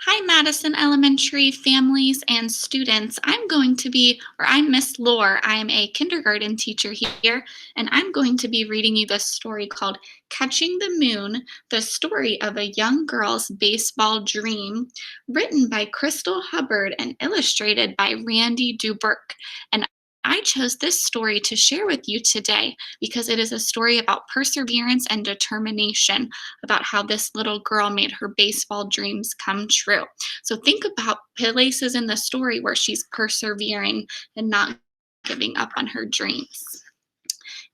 Hi, Madison Elementary families and students. I'm Miss Loehr. I am a kindergarten teacher here, and I'm going to be reading you this story called Catching the Moon, the story of a young girl's baseball dream, written by Crystal Hubbard and illustrated by Randy Duberk. And I chose this story to share with you today because it is a story about perseverance and determination, about how this little girl made her baseball dreams come true. So think about places in the story where she's persevering and not giving up on her dreams.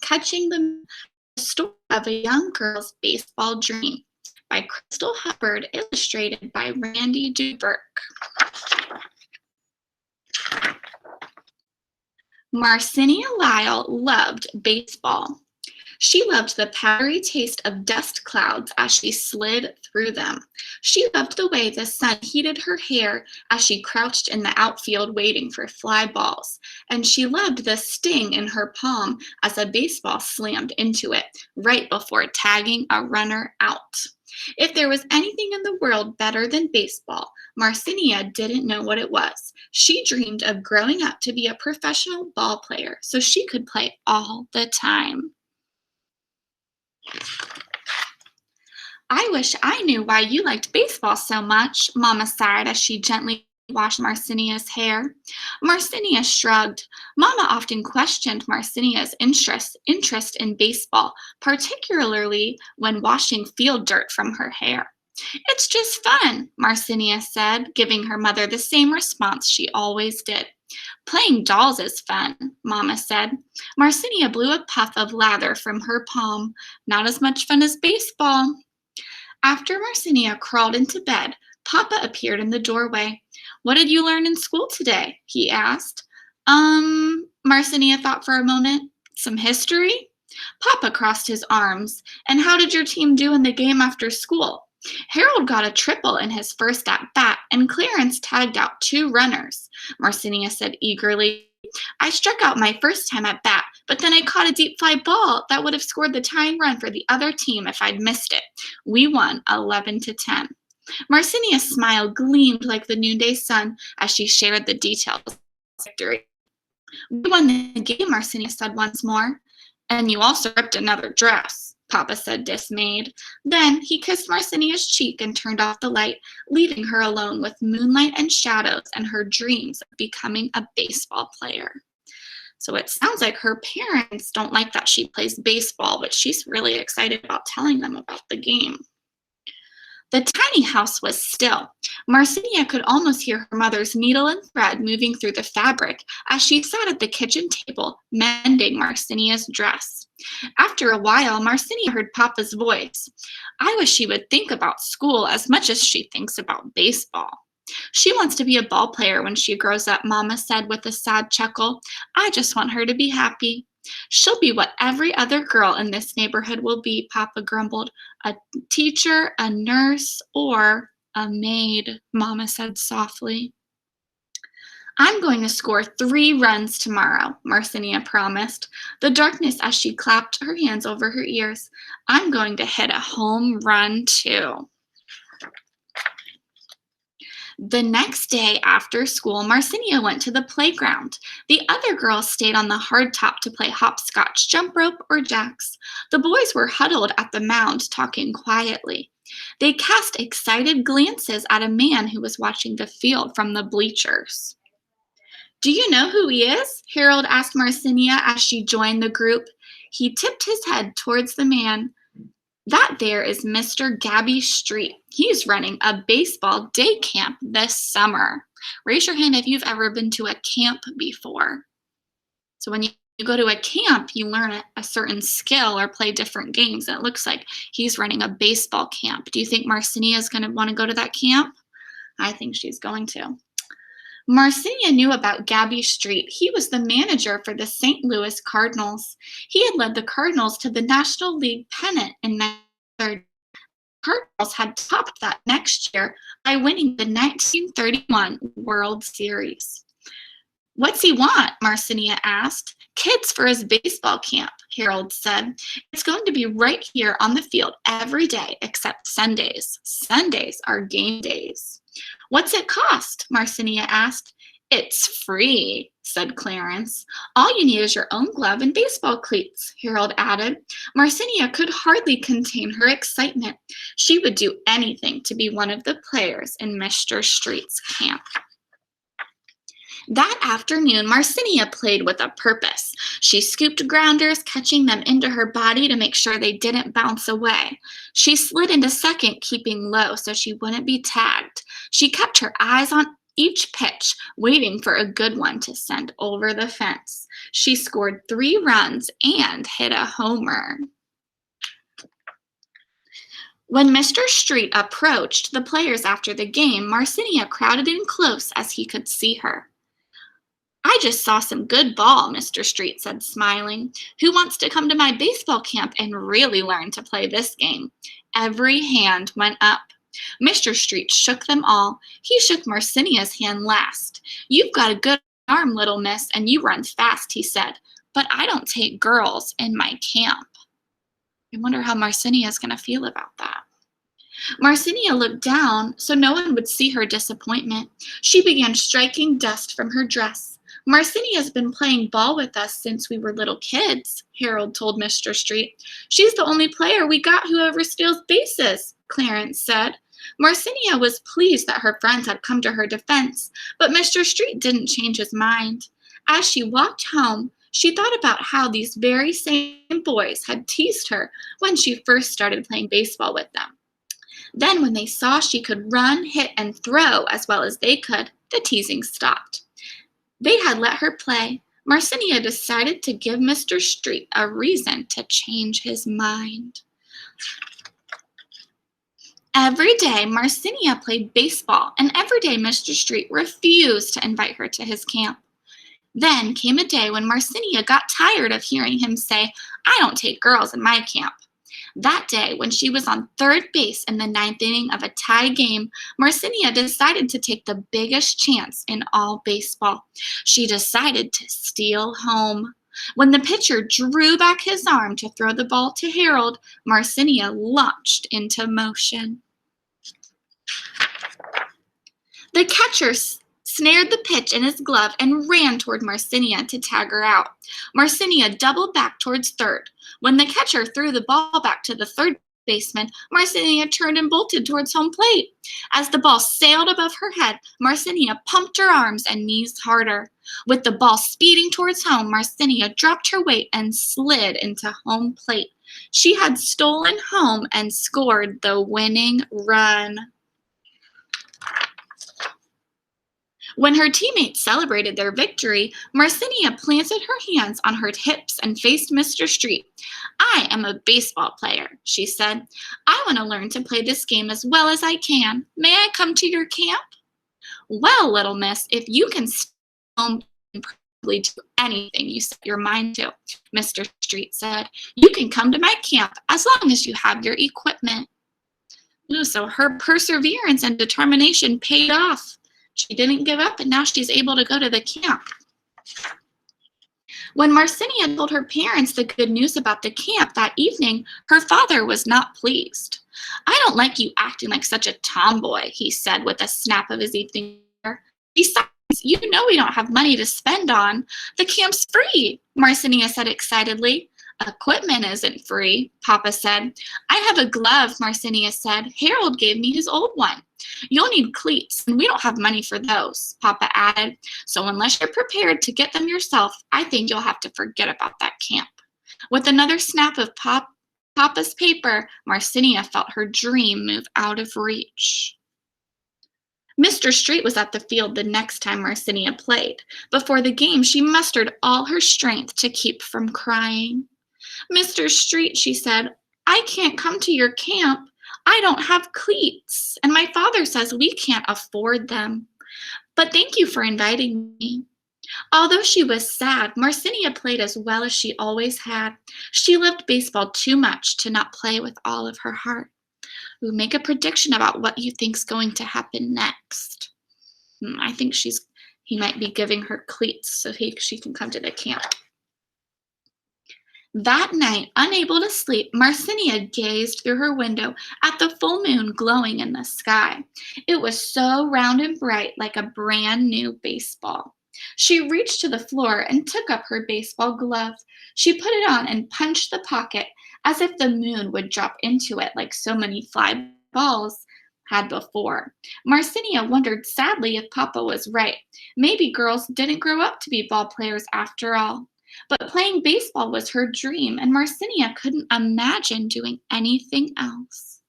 Catching the Story of a Young Girl's Baseball Dream by Crystal Hubbard, illustrated by Randy Duberk. Marcinia Lyle loved baseball. She loved the powdery taste of dust clouds as she slid through them. She loved the way the sun heated her hair as she crouched in the outfield waiting for fly balls. And she loved the sting in her palm as a baseball slammed into it right before tagging a runner out. If there was anything in the world better than baseball, Marcinia didn't know what it was. She dreamed of growing up to be a professional ball player so she could play all the time. I wish I knew why you liked baseball so much, Mama sighed as she gently washed Marcinia's hair. Marcinia shrugged. Mama often questioned Marcinia's interest in baseball, particularly when washing field dirt from her hair. It's just fun, Marcinia said, giving her mother the same response she always did. Playing dolls is fun, Mama said. Marcinia blew a puff of lather from her palm. Not as much fun as baseball. After Marcinia crawled into bed, Papa appeared in the doorway. What did you learn in school today? He asked. Marcinia thought for a moment. Some history? Papa crossed his arms. And how did your team do in the game after school? Harold got a triple in his first at-bat, and Clarence tagged out 2 runners, Marcinia said eagerly. I struck out my first time at bat, but then I caught a deep fly ball that would have scored the tying run for the other team if I'd missed it. We won 11-10. Marcinia's smile gleamed like the noonday sun as she shared the details of the victory. We won the game, Marcinia said once more. And you also ripped another dress, Papa said dismayed. Then he kissed Marcinia's cheek and turned off the light, leaving her alone with moonlight and shadows and her dreams of becoming a baseball player. So it sounds like her parents don't like that she plays baseball, but she's really excited about telling them about the game. The tiny house was still. Marcinia could almost hear her mother's needle and thread moving through the fabric as she sat at the kitchen table mending Marcinia's dress. After a while, Marcinia heard Papa's voice. I wish she would think about school as much as she thinks about baseball. She wants to be a ball player when she grows up, Mama said with a sad chuckle. I just want her to be happy. She'll be what every other girl in this neighborhood will be, Papa grumbled. A teacher, a nurse, or a maid, Mama said softly. I'm going to score 3 runs tomorrow, Marcinia promised, the darkness as she clapped her hands over her ears. I'm going to hit a home run too. The next day after school, Marcinia went to the playground. The other girls stayed on the hardtop to play hopscotch, jump rope, or jacks. The boys were huddled at the mound, talking quietly. They cast excited glances at a man who was watching the field from the bleachers. Do you know who he is? Harold asked Marcinia as she joined the group. He tipped his head towards the man. That there is Mr. Gabby Street. He's running a baseball day camp this summer. Raise your hand if you've ever been to a camp before. So when you go to a camp, you learn a certain skill or play different games. And it looks like he's running a baseball camp. Do you think Marcinia is going to want to go to that camp? I think she's going to. Marcinia knew about Gabby Street. He was the manager for the St. Louis Cardinals. He had led the Cardinals to the National League pennant in 1930. The Cardinals had topped that next year by winning the 1931 World Series. What's he want? Marcinia asked. Kids for his baseball camp, Harold said. It's going to be right here on the field every day except Sundays. Sundays are game days. What's it cost? Marcinia asked. It's free, said Clarence. All you need is your own glove and baseball cleats, Harold added. Marcinia could hardly contain her excitement. She would do anything to be one of the players in Mr. Street's camp. That afternoon, Marcinia played with a purpose. She scooped grounders, catching them into her body to make sure they didn't bounce away. She slid into second, keeping low so she wouldn't be tagged. She kept her eyes on each pitch, waiting for a good one to send over the fence. She scored 3 runs and hit a homer. When Mr. Street approached the players after the game, Marcinia crowded in close as he could see her. I just saw some good ball, Mr. Street said, smiling. Who wants to come to my baseball camp and really learn to play this game? Every hand went up. Mr. Street shook them all. He shook Marcinia's hand last. You've got a good arm, little miss, and you run fast, he said. But I don't take girls in my camp. I wonder how Marcinia's going to feel about that. Marcinia looked down so no one would see her disappointment. She began striking dust from her dress. Marcinia's been playing ball with us since we were little kids, Harold told Mr. Street. She's the only player we got who ever steals bases, Clarence said. Marcinia was pleased that her friends had come to her defense, but Mr. Street didn't change his mind. As she walked home, she thought about how these very same boys had teased her when she first started playing baseball with them. Then when they saw she could run, hit, and throw as well as they could, the teasing stopped. They had let her play. Marcinia decided to give Mr. Street a reason to change his mind. Every day, Marcinia played baseball, and every day Mr. Street refused to invite her to his camp. Then came a day when Marcinia got tired of hearing him say, I don't take girls in my camp. That day, when she was on third base in the 9th inning of a tie game, Marcinia decided to take the biggest chance in all baseball. She decided to steal home. When the pitcher drew back his arm to throw the ball to Harold, Marcinia launched into motion. The catcher snared the pitch in his glove and ran toward Marcinia to tag her out. Marcinia doubled back towards third. When the catcher threw the ball back to the third baseman, Marcinia turned and bolted towards home plate. As the ball sailed above her head, Marcinia pumped her arms and knees harder. With the ball speeding towards home, Marcinia dropped her weight and slid into home plate. She had stolen home and scored the winning run. When her teammates celebrated their victory, Marcinia planted her hands on her hips and faced Mr. Street. I am a baseball player, she said. I want to learn to play this game as well as I can. May I come to your camp? Well, little miss, if you can stay home and probably do anything you set your mind to, Mr. Street said. You can come to my camp as long as you have your equipment. Ooh, so her perseverance and determination paid off. She didn't give up, and now she's able to go to the camp. When Marcinia told her parents the good news about the camp that evening, her father was not pleased. I don't like you acting like such a tomboy, he said with a snap of his evening hair. Besides, you know we don't have money to spend on. The camp's free, Marcinia said excitedly. Equipment isn't free, Papa said. I have a glove, Marcinia said. Harold gave me his old one. You'll need cleats, and we don't have money for those, Papa added. So unless you're prepared to get them yourself, I think you'll have to forget about that camp. With another snap of Papa's paper, Marcinia felt her dream move out of reach. Mr. Street was at the field the next time Marcinia played. Before the game, she mustered all her strength to keep from crying. Mr. Street, she said, I can't come to your camp. I don't have cleats, and my father says we can't afford them. But thank you for inviting me. Although she was sad, Marcinia played as well as she always had. She loved baseball too much to not play with all of her heart. Ooh, make a prediction about what you think's going to happen next. I think he might be giving her cleats so she can come to the camp. That night, unable to sleep, Marcinia gazed through her window at the full moon glowing in the sky. It was so round and bright, like a brand new baseball. She reached to the floor and took up her baseball glove. She put it on and punched the pocket as if the moon would drop into it like so many fly balls had before. Marcinia wondered sadly if Papa was right. Maybe girls didn't grow up to be ball players after all. But playing baseball was her dream, and Marcinia couldn't imagine doing anything else.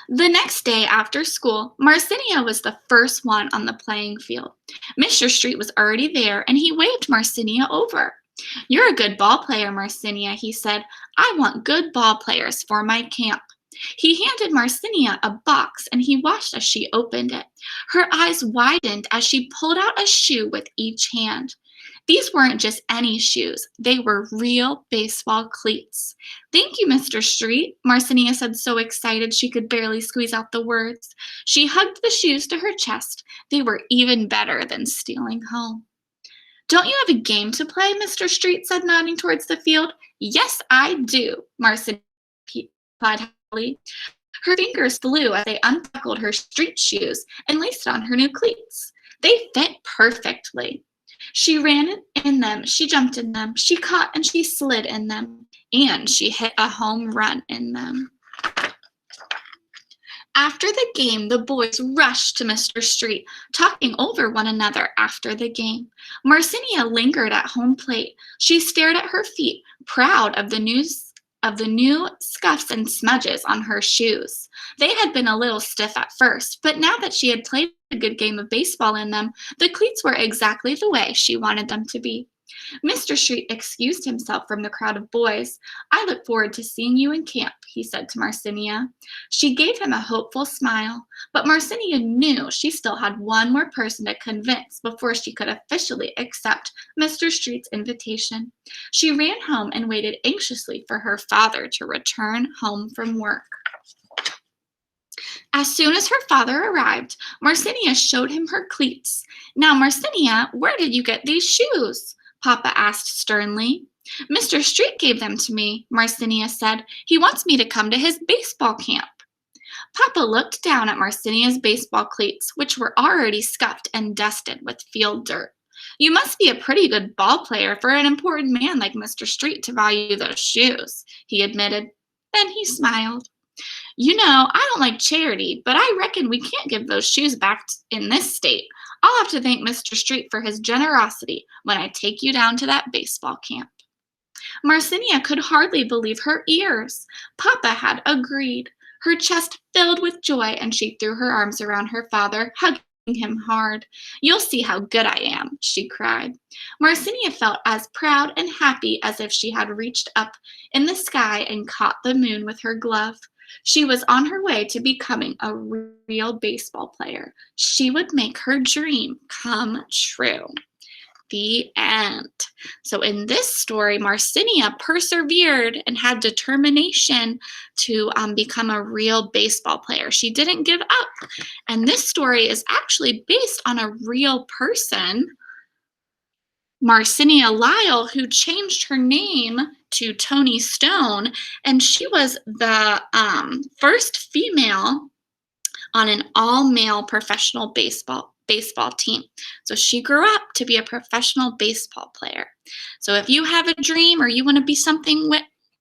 The next day after school, Marcinia was the first one on the playing field. Mr. Street was already there, and he waved Marcinia over. "You're a good ball player, Marcinia," he said. "I want good ball players for my camp." He handed Marcinia a box, and he watched as she opened it. Her eyes widened as she pulled out a shoe with each hand. These weren't just any shoes. They were real baseball cleats. "Thank you, Mr. Street," Marcinia said, so excited she could barely squeeze out the words. She hugged the shoes to her chest. They were even better than stealing home. "Don't you have a game to play?" Mr. Street said, nodding towards the field. "Yes, I do," Marcinia replied happily. Her fingers flew as they unbuckled her street shoes and laced on her new cleats. They fit perfectly. She ran in them, she jumped in them, she caught and she slid in them, and she hit a home run in them. After the game, the boys rushed to Mr. Street, talking over one another after the game. Marcinia lingered at home plate. She stared at her feet, proud of the new scuffs and smudges on her shoes. They had been a little stiff at first, but now that she had played a good game of baseball in them, the cleats were exactly the way she wanted them to be. Mr. Street excused himself from the crowd of boys. "I look forward to seeing you in camp," he said to Marcinia. She gave him a hopeful smile, but Marcinia knew she still had one more person to convince before she could officially accept Mr. Street's invitation. She ran home and waited anxiously for her father to return home from work. As soon as her father arrived, Marcinia showed him her cleats. "Now, Marcinia, where did you get these shoes?" Papa asked sternly. "Mr. Street gave them to me," Marcinia said. "He wants me to come to his baseball camp." Papa looked down at Marcinia's baseball cleats, which were already scuffed and dusted with field dirt. "You must be a pretty good ball player for an important man like Mr. Street to value those shoes," he admitted. Then he smiled. "You know, I don't like charity, but I reckon we can't give those shoes back in this state. I'll have to thank Mr. Street for his generosity when I take you down to that baseball camp." Marcinia could hardly believe her ears. Papa had agreed. Her chest filled with joy, and she threw her arms around her father, hugging him hard. "You'll see how good I am," she cried. Marcinia felt as proud and happy as if she had reached up in the sky and caught the moon with her glove. She was on her way to becoming a real baseball player. She would make her dream come true. The end. So in this story, Marcinia persevered and had determination to become a real baseball player. She didn't give up. And this story is actually based on a real person, Marcinia Lyle, who changed her name to Toni Stone, and she was the first female on an all-male professional baseball team. So she grew up to be a professional baseball player. So if you have a dream or you want to be something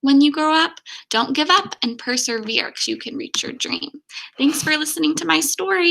when you grow up, don't give up and persevere because you can reach your dream. Thanks for listening to my story.